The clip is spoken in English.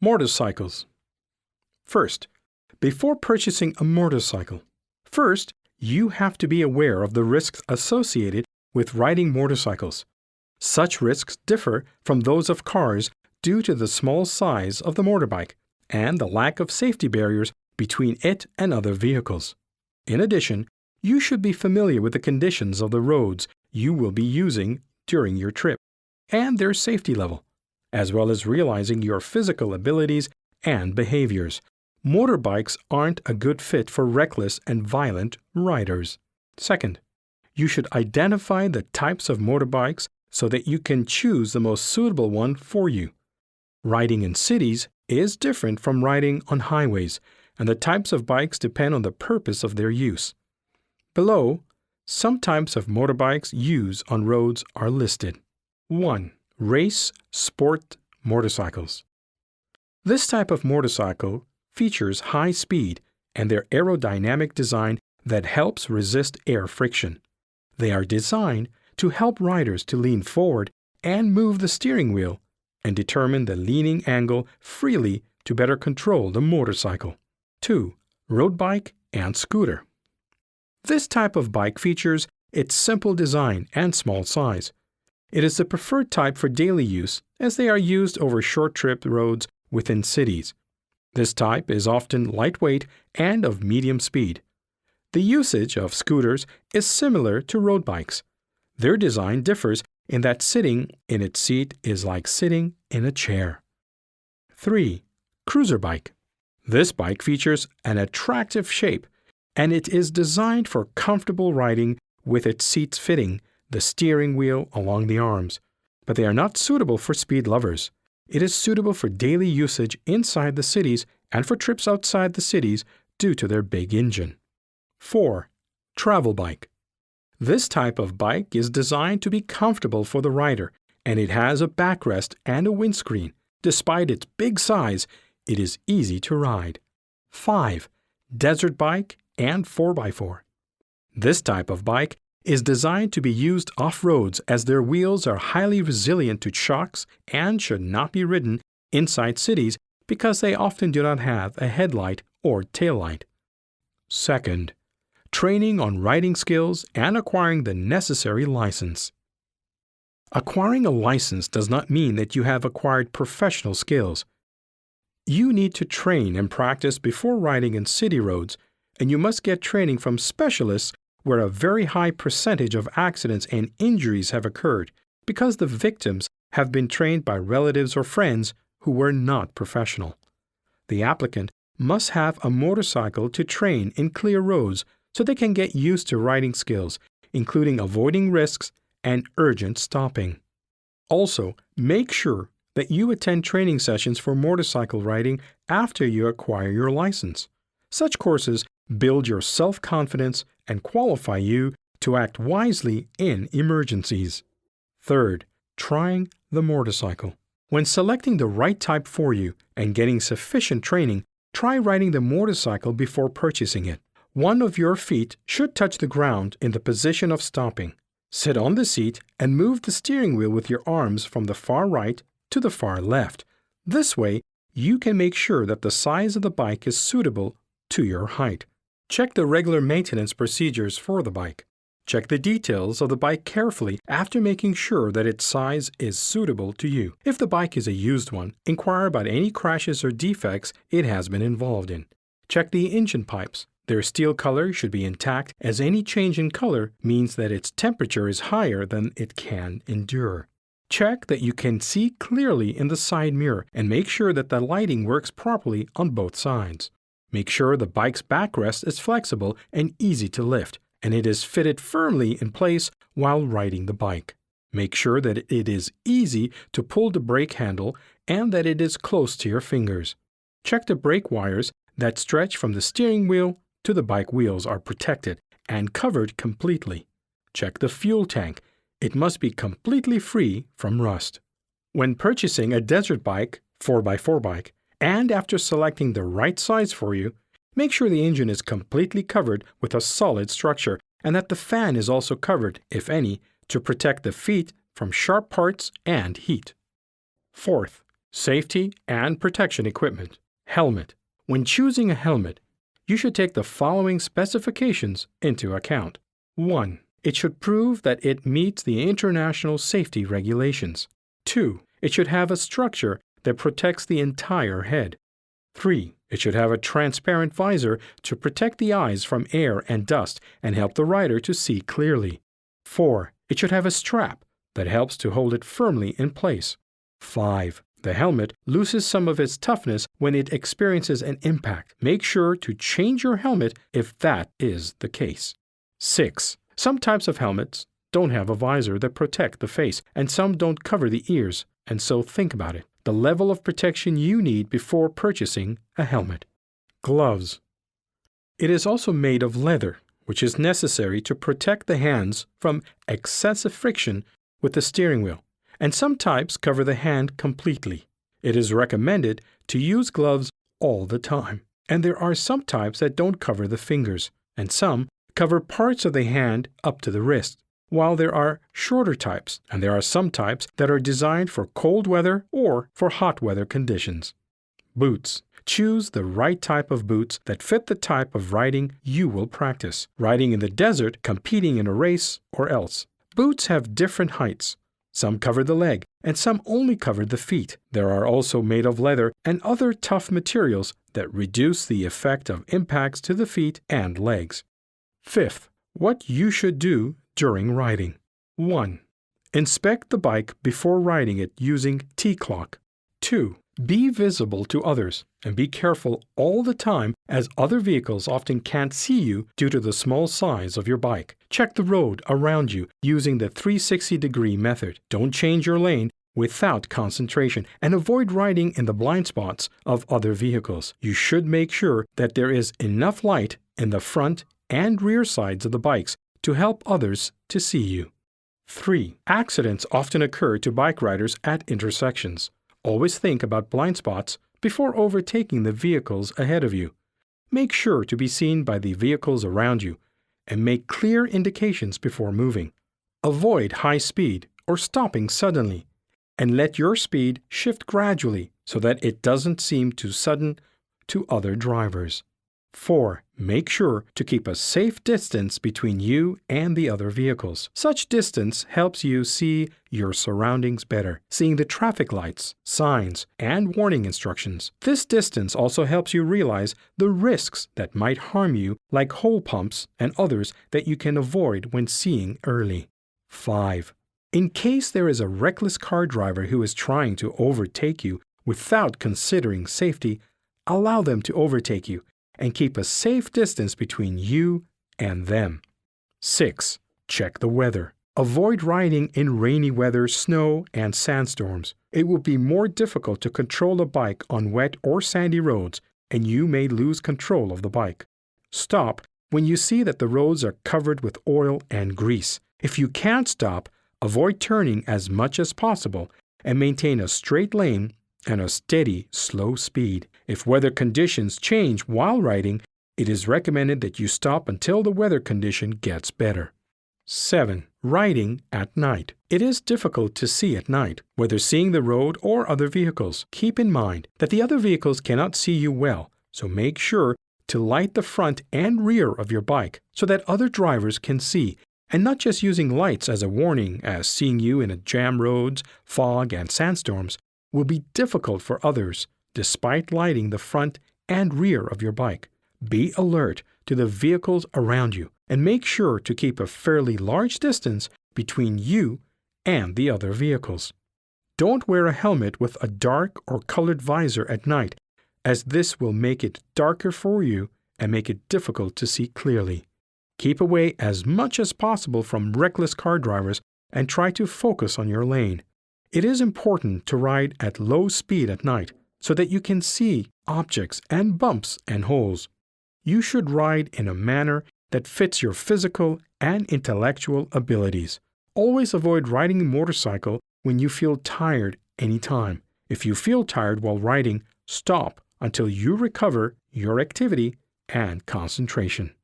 Motorcycles. First, before purchasing a motorcycle, you have to be aware of the risks associated with riding motorcycles. Such risks differ from those of cars due to the small size of the motorbike and the lack of safety barriers between it and other vehicles. In addition, you should be familiar with the conditions of the roads you will be using during your trip and their safety level, as well as realizing your physical abilities and behaviors. Motorbikes aren't a good fit for reckless and violent riders. Second, you should identify the types of motorbikes so that you can choose the most suitable one for you. Riding in cities is different from riding on highways, and the types of bikes depend on the purpose of their use. Below, some types of motorbikes used on roads are listed. 1. Race sport motorcycles. This type of motorcycle features high speed and their aerodynamic design that helps resist air friction. They are designed to help riders to lean forward and move the steering wheel and determine the leaning angle freely to better control the motorcycle. 2. Road bike and scooter. This type of bike features its simple design and small size. It is the preferred type for daily use as they are used over short trip roads within cities. This type is often lightweight and of medium speed. The usage of scooters is similar to road bikes. Their design differs in that sitting in its seat is like sitting in a chair. 3. Cruiser bike. This bike features an attractive shape, and it is designed for comfortable riding with its seats fitting the steering wheel along the arms. But they are not suitable for speed lovers. It is suitable for daily usage inside the cities and for trips outside the cities due to their big engine. 4. Travel bike. This type of bike is designed to be comfortable for the rider, and it has a backrest and a windscreen. Despite its big size, it is easy to ride. 5. Desert bike and 4x4. This type of bike is designed to be used off-roads as their wheels are highly resilient to shocks and should not be ridden inside cities because they often do not have a headlight or taillight. Second, training on riding skills and acquiring the necessary license. Acquiring a license does not mean that you have acquired professional skills. You need to train and practice before riding in city roads, and you must get training from specialists where a very high percentage of accidents and injuries have occurred because the victims have been trained by relatives or friends who were not professional. The applicant must have a motorcycle to train in clear roads so they can get used to riding skills, including avoiding risks and urgent stopping. Also, make sure that you attend training sessions for motorcycle riding after you acquire your license. Such courses build your self-confidence and qualify you to act wisely in emergencies. Third, trying the motorcycle. When selecting the right type for you and getting sufficient training, try riding the motorcycle before purchasing it. One of your feet should touch the ground in the position of stopping. Sit on the seat and move the steering wheel with your arms from the far right to the far left. This way, you can make sure that the size of the bike is suitable to your height. Check the regular maintenance procedures for the bike. Check the details of the bike carefully after making sure that its size is suitable to you. If the bike is a used one, inquire about any crashes or defects it has been involved in. Check the engine pipes. Their steel color should be intact, as any change in color means that its temperature is higher than it can endure. Check that you can see clearly in the side mirror and make sure that the lighting works properly on both sides. Make sure the bike's backrest is flexible and easy to lift, and it is fitted firmly in place while riding the bike. Make sure that it is easy to pull the brake handle and that it is close to your fingers. Check the brake wires that stretch from the steering wheel to the bike wheels are protected and covered completely. Check the fuel tank. It must be completely free from rust. When purchasing a desert bike, 4x4 bike, and after selecting the right size for you, make sure the engine is completely covered with a solid structure and that the fan is also covered, if any, to protect the feet from sharp parts and heat. Fourth, Safety and protection equipment. Helmet. When choosing a helmet, you should take the following specifications into account. 1. It should prove that it meets the international safety regulations. 2. It should have a structure that protects the entire head. 3. It should have a transparent visor to protect the eyes from air and dust and help the rider to see clearly. 4. It should have a strap that helps to hold it firmly in place. 5. The helmet loses some of its toughness when it experiences an impact. Make sure to change your helmet if that is the case. 6. Some types of helmets don't have a visor that protect the face, and some don't cover the ears, and so think about it. The level of protection you need before purchasing a helmet. Gloves. It is also made of leather, which is necessary to protect the hands from excessive friction with the steering wheel, and some types cover the hand completely. It is recommended to use gloves all the time, and there are some types that don't cover the fingers, and some cover parts of the hand up to the wrist, while there are shorter types, and there are some types that are designed for cold weather or for hot weather conditions. Boots. Choose the right type of boots that fit the type of riding you will practice, riding in the desert, competing in a race, or else. Boots have different heights. Some cover the leg, and some only cover the feet. There are also made of leather and other tough materials that reduce the effect of impacts to the feet and legs. 5th, what you should do during riding. 1. Inspect the bike before riding it using T-clock. 2. Be visible to others and be careful all the time, as other vehicles often can't see you due to the small size of your bike. Check the road around you using the 360-degree method. Don't change your lane without concentration, and avoid riding in the blind spots of other vehicles. You should make sure that there is enough light in the front and rear sides of the bikes to help others to see you. 3. Accidents often occur to bike riders at intersections. Always think about blind spots before overtaking the vehicles ahead of you. Make sure to be seen by the vehicles around you and make clear indications before moving. Avoid high speed or stopping suddenly, and let your speed shift gradually so that it doesn't seem too sudden to other drivers. 4. Make sure to keep a safe distance between you and the other vehicles. Such distance helps you see your surroundings better, seeing the traffic lights, signs, and warning instructions. This distance also helps you realize the risks that might harm you, like hole pumps and others that you can avoid when seeing early. 5. In case there is a reckless car driver who is trying to overtake you without considering safety, allow them to overtake you and keep a safe distance between you and them. 6. Check the weather. Avoid riding in rainy weather, snow, and sandstorms. It will be more difficult to control a bike on wet or sandy roads, and you may lose control of the bike. Stop when you see that the roads are covered with oil and grease. If you can't stop, avoid turning as much as possible and maintain a straight lane and a steady, slow speed. If weather conditions change while riding, it is recommended that you stop until the weather condition gets better. 7. Riding at night. It is difficult to see at night, whether seeing the road or other vehicles. Keep in mind that the other vehicles cannot see you well, so make sure to light the front and rear of your bike so that other drivers can see, and not just using lights as a warning, as seeing you in jam roads, fog, and sandstorms will be difficult for others, despite lighting the front and rear of your bike. Be alert to the vehicles around you and make sure to keep a fairly large distance between you and the other vehicles. Don't wear a helmet with a dark or colored visor at night, as this will make it darker for you and make it difficult to see clearly. Keep away as much as possible from reckless car drivers and try to focus on your lane. It is important to ride at low speed at night so that you can see objects and bumps and holes. You should ride in a manner that fits your physical and intellectual abilities. Always avoid riding a motorcycle when you feel tired anytime. If you feel tired while riding, stop until you recover your activity and concentration.